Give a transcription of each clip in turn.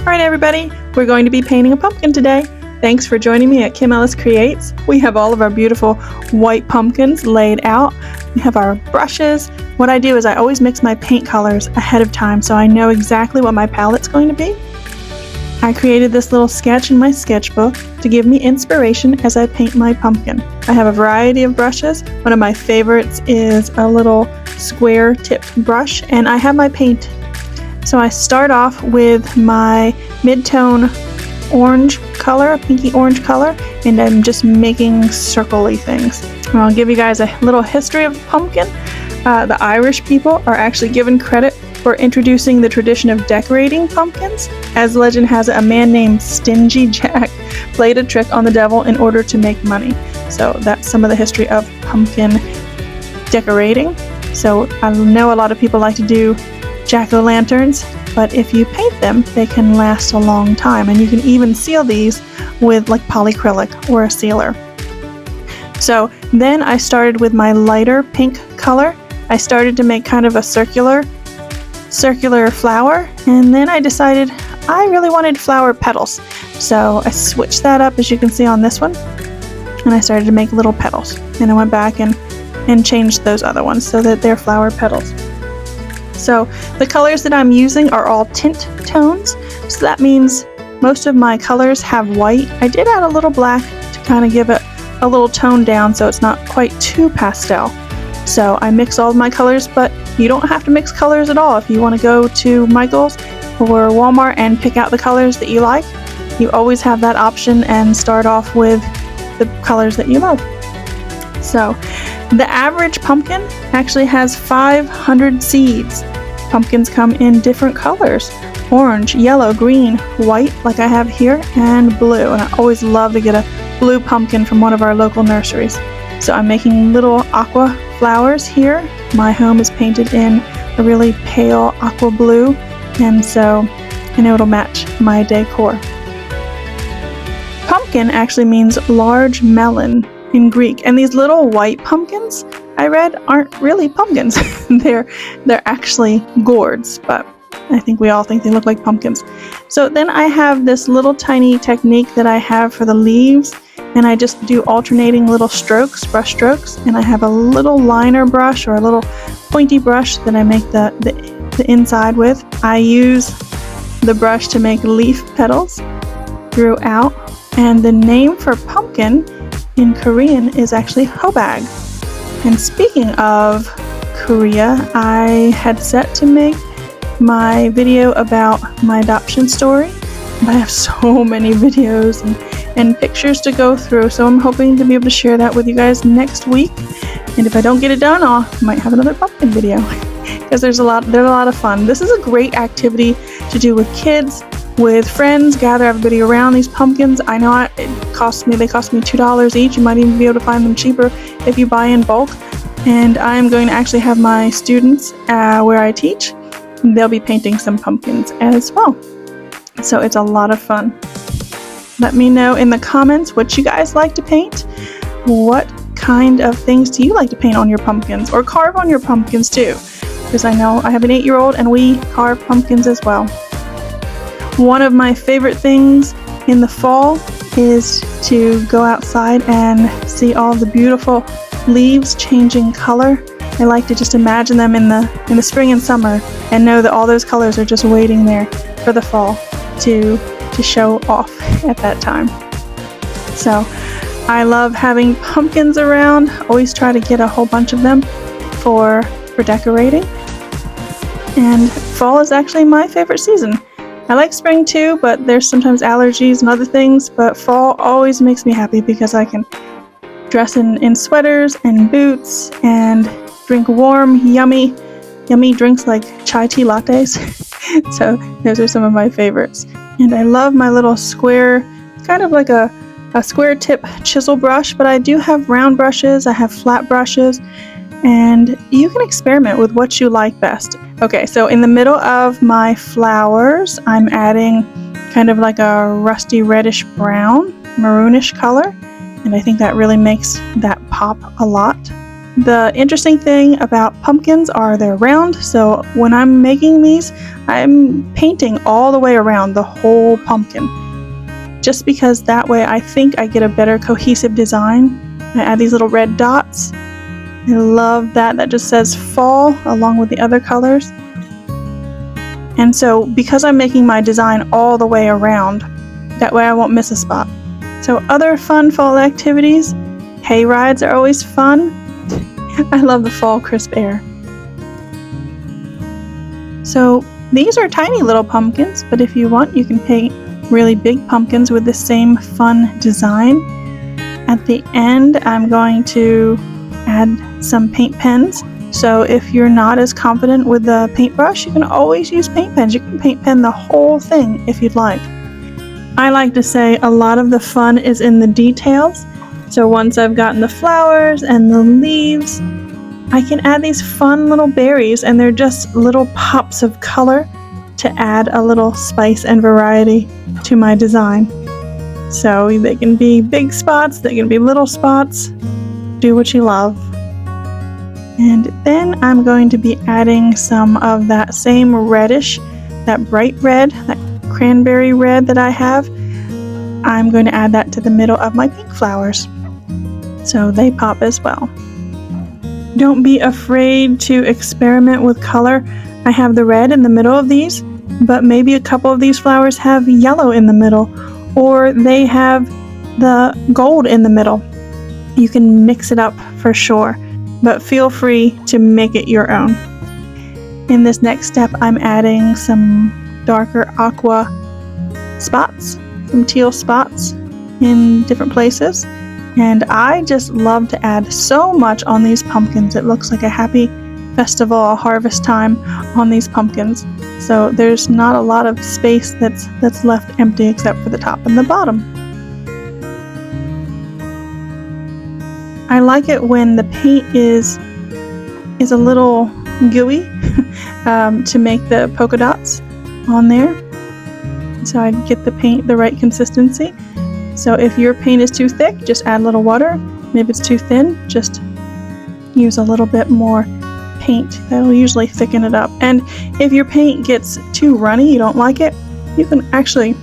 Alright everybody, we're going to be painting a pumpkin today. Thanks for joining me at Kim Ellis Creates. We have all of our beautiful white pumpkins laid out. We have our brushes. What I do is I always mix my paint colors ahead of time so I know exactly what my palette's going to be. I created this little sketch in my sketchbook to give me inspiration as I paint my pumpkin. I have a variety of brushes. One of my favorites is a little square tipped brush, and I have my paint. So I start off with my mid-tone orange color, a pinky orange color, and I'm just making circle-y things. And I'll give you guys a little history of the pumpkin. The Irish people are actually given credit for introducing the tradition of decorating pumpkins. As legend has it, a man named Stingy Jack played a trick on the devil in order to make money. So that's some of the history of pumpkin decorating. So I know a lot of people like to do jack-o'-lanterns, but if you paint them, they can last a long time, and you can even seal these with like polyacrylic or a sealer. So then I started with my lighter pink color. I started to make kind of a circular flower, and then I decided I really wanted flower petals. So I switched that up, as you can see on this one, and I started to make little petals. And I went back and changed those other ones so that they're flower petals. So the colors that I'm using are all tint tones, so that means most of my colors have white. I did add a little black to kind of give it a little tone down so it's not quite too pastel. So I mix all of my colors, but you don't have to mix colors at all. If you want to go to Michael's or Walmart and pick out the colors that you like, you always have that option and start off with the colors that you love. So the average pumpkin actually has 500 seeds. Pumpkins come in different colors: orange, yellow, green, white, like I have here, and blue. And I always love to get a blue pumpkin from one of our local nurseries. So I'm making little aqua flowers here. My home is painted in a really pale aqua blue, and so I know it'll match my decor. Pumpkin actually means large melon in Greek, and these little white pumpkins I read aren't really pumpkins. they're actually gourds, but I think we all think they look like pumpkins. So then I have this little tiny technique that I have for the leaves, and I just do alternating little strokes, brush strokes, and I have a little liner brush or a little pointy brush that I make the inside with. I use the brush to make leaf petals throughout, and the name for pumpkin in Korean is actually hobag. And speaking of Korea, I had set to make my video about my adoption story, but I have so many videos and pictures to go through, so I'm hoping to be able to share that with you guys next week. And if I don't get it done, I might have another pumpkin video because they're a lot of fun. This is a great activity to do with kids, with friends. Gather everybody around these pumpkins. I know they cost me $2 each. You might even be able to find them cheaper if you buy in bulk. And I'm going to actually have my students where I teach, they'll be painting some pumpkins as well. So it's a lot of fun. Let me know in the comments what you guys like to paint. What kind of things do you like to paint on your pumpkins, or carve on your pumpkins too? Because I know I have an 8-year-old and we carve pumpkins as well. One of my favorite things in the fall is to go outside and see all the beautiful leaves changing color. I like to just imagine them in the spring and summer and know that all those colors are just waiting there for the fall to show off at that time. So I love having pumpkins around. Always try to get a whole bunch of them for decorating. And fall is actually my favorite season. I like spring too, but there's sometimes allergies and other things, but fall always makes me happy because I can dress in sweaters and boots and drink warm, yummy drinks like chai tea lattes. So those are some of my favorites. And I love my little square, kind of like a square tip chisel brush, but I do have round brushes, I have flat brushes, and you can experiment with what you like best. Okay, so in the middle of my flowers, I'm adding kind of like a rusty reddish brown, maroonish color, and I think that really makes that pop a lot. The interesting thing about pumpkins are they're round, so when I'm making these, I'm painting all the way around the whole pumpkin. Just because that way I think I get a better cohesive design. I add these little red dots. I love that. That just says fall along with the other colors. And so because I'm making my design all the way around, that way I won't miss a spot. So other fun fall activities, hay rides are always fun. I love the fall crisp air. So these are tiny little pumpkins, but if you want, you can paint really big pumpkins with the same fun design. At the end, I'm going to add some paint pens. So if you're not as confident with the paintbrush, you can always use paint pens. You can paint pen the whole thing if you'd like. I like to say a lot of the fun is in the details. So once I've gotten the flowers and the leaves, I can add these fun little berries, and they're just little pops of color to add a little spice and variety to my design. So they can be big spots, they can be little spots. Do what you love. And then I'm going to be adding some of that same reddish, that bright red, that cranberry red that I have. I'm going to add that to the middle of my pink flowers, so they pop as well. Don't be afraid to experiment with color. I have the red in the middle of these, but maybe a couple of these flowers have yellow in the middle, or they have the gold in the middle. You can mix it up for sure, but feel free to make it your own. In this next step, I'm adding some darker aqua spots, some teal spots in different places. And I just love to add so much on these pumpkins. It looks like a happy festival, a harvest time on these pumpkins. So there's not a lot of space that's left empty except for the top and the bottom. I like it when the paint is a little gooey to make the polka dots on there. So I get the paint the right consistency. So if your paint is too thick, just add a little water. If it's too thin, just use a little bit more paint. That'll usually thicken it up. And if your paint gets too runny, you don't like it, you can actually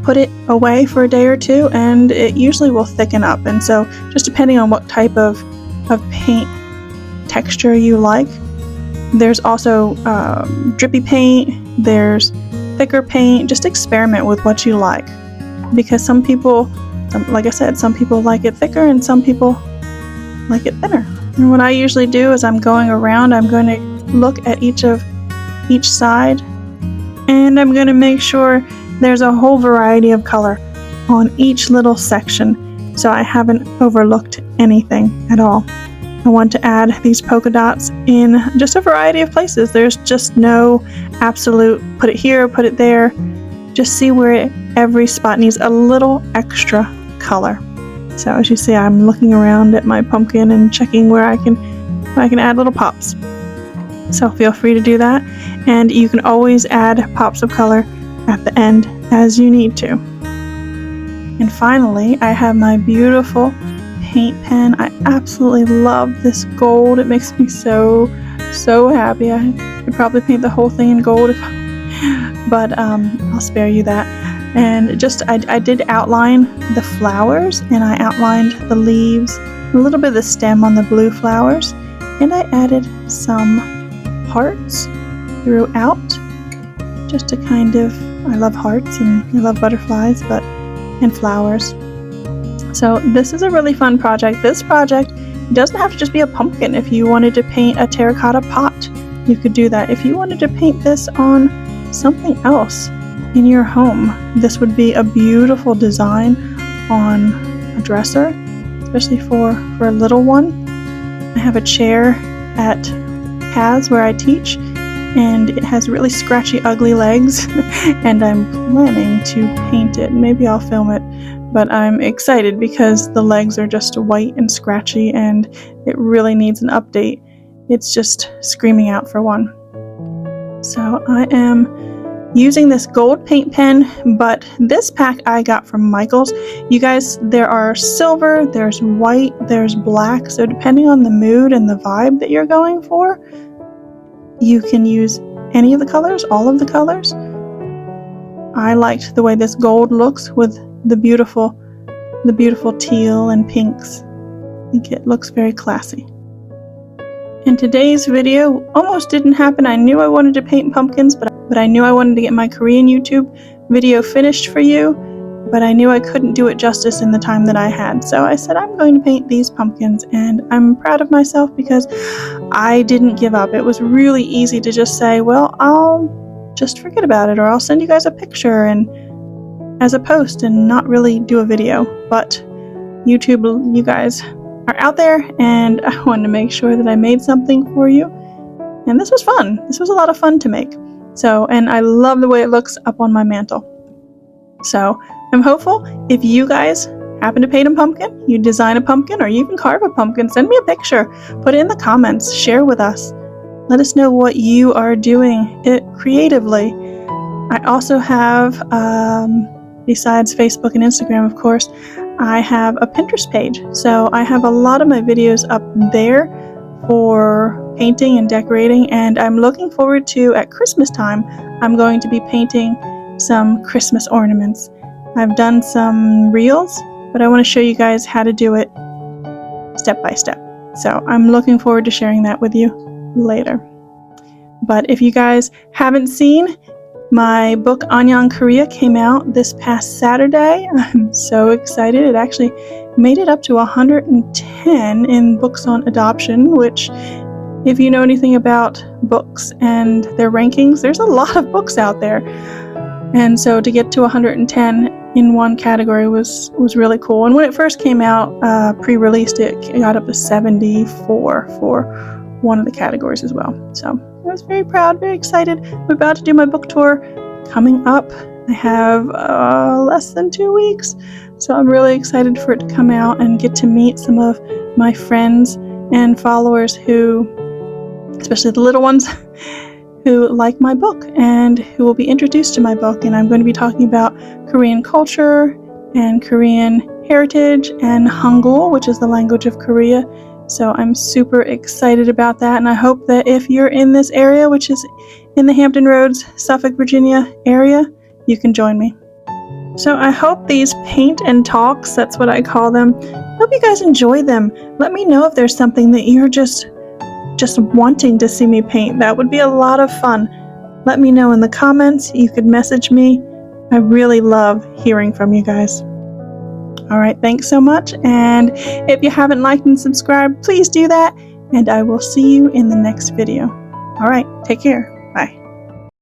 put it away for a day or two and it usually will thicken up. And so just depending on what type of paint texture you like. There's also drippy paint, there's thicker paint. Just experiment with what you like. Because some people, like I said, some people like it thicker and some people like it thinner. And what I usually do is I'm going around, I'm going to look at each side, and I'm going to make sure there's a whole variety of color on each little section, so I haven't overlooked anything at all. I want to add these polka dots in just a variety of places. There's just no absolute, put it here, put it there. Just see where every spot needs a little extra color. So as you see, I'm looking around at my pumpkin and checking where I can add little pops. So feel free to do that, and you can always add pops of color at the end as you need to. And finally, I have my beautiful paint pen. I absolutely love this gold. It makes me so happy. I could probably paint the whole thing in gold but I'll spare you that. And just I did outline the flowers, and I outlined the leaves, a little bit of the stem on the blue flowers, and I added some hearts throughout, just to kind of, I love hearts and I love butterflies, and flowers. So this is a really fun project. This project doesn't have to just be a pumpkin. If you wanted to paint a terracotta pot, you could do that. If you wanted to paint this on something else in your home, this would be a beautiful design on a dresser, especially for a little one. I have a chair at Kaz where I teach, and it has really scratchy, ugly legs, and I'm planning to paint it. Maybe I'll film it, but I'm excited because the legs are just white and scratchy, and it really needs an update. It's just screaming out for one. So I am using this gold paint pen, but this pack I got from Michael's. You guys, there are silver, there's white, there's black, so depending on the mood and the vibe that you're going for, you can use any of the colors, all of the colors. I liked the way this gold looks with the beautiful teal and pinks. I think it looks very classy. And today's video almost didn't happen. I knew I wanted to paint pumpkins, but I knew I wanted to get my Korean YouTube video finished for you, but I knew I couldn't do it justice in the time that I had. So I said I'm going to paint these pumpkins, and I'm proud of myself because I didn't give up. It was really easy to just say, well, I'll just forget about it, or I'll send you guys a picture and as a post and not really do a video. But YouTube, you guys are out there, and I wanted to make sure that I made something for you. And this was fun. This was a lot of fun to make. So, and I love the way it looks up on my mantle. So I'm hopeful if you guys happen to paint a pumpkin, you design a pumpkin, or you even carve a pumpkin, send me a picture, put it in the comments, share with us. Let us know what you are doing it creatively. I also have, besides Facebook and Instagram, of course, I have a Pinterest page. So I have a lot of my videos up there for painting and decorating, and I'm looking forward to, at Christmas time, I'm going to be painting some Christmas ornaments. I've done some reels, but I want to show you guys how to do it step by step. So I'm looking forward to sharing that with you later. But if you guys haven't seen, my book Anyang Korea came out this past Saturday. I'm so excited. It actually made it up to 110 in books on adoption, which, if you know anything about books and their rankings, there's a lot of books out there. And so to get to 110 in one category was really cool. And when it first came out, pre-released, it got up to 74 for one of the categories as well. So I was very proud, very excited. I'm about to do my book tour coming up. I have less than 2 weeks, so I'm really excited for it to come out and get to meet some of my friends and followers who, especially the little ones, who like my book and who will be introduced to my book. And I'm going to be talking about Korean culture and Korean heritage and Hangul, which is the language of Korea. So I'm super excited about that, and I hope that if you're in this area, which is in the Hampton Roads, Suffolk, Virginia area, you can join me. So I hope these paint and talks, that's what I call them, hope you guys enjoy them. Let me know if there's something that you're just wanting to see me paint. That would be a lot of fun. Let me know in the comments. You could message me. I really love hearing from you guys. All right, thanks so much. And if you haven't liked and subscribed, please do that. And I will see you in the next video. All right, take care. Bye.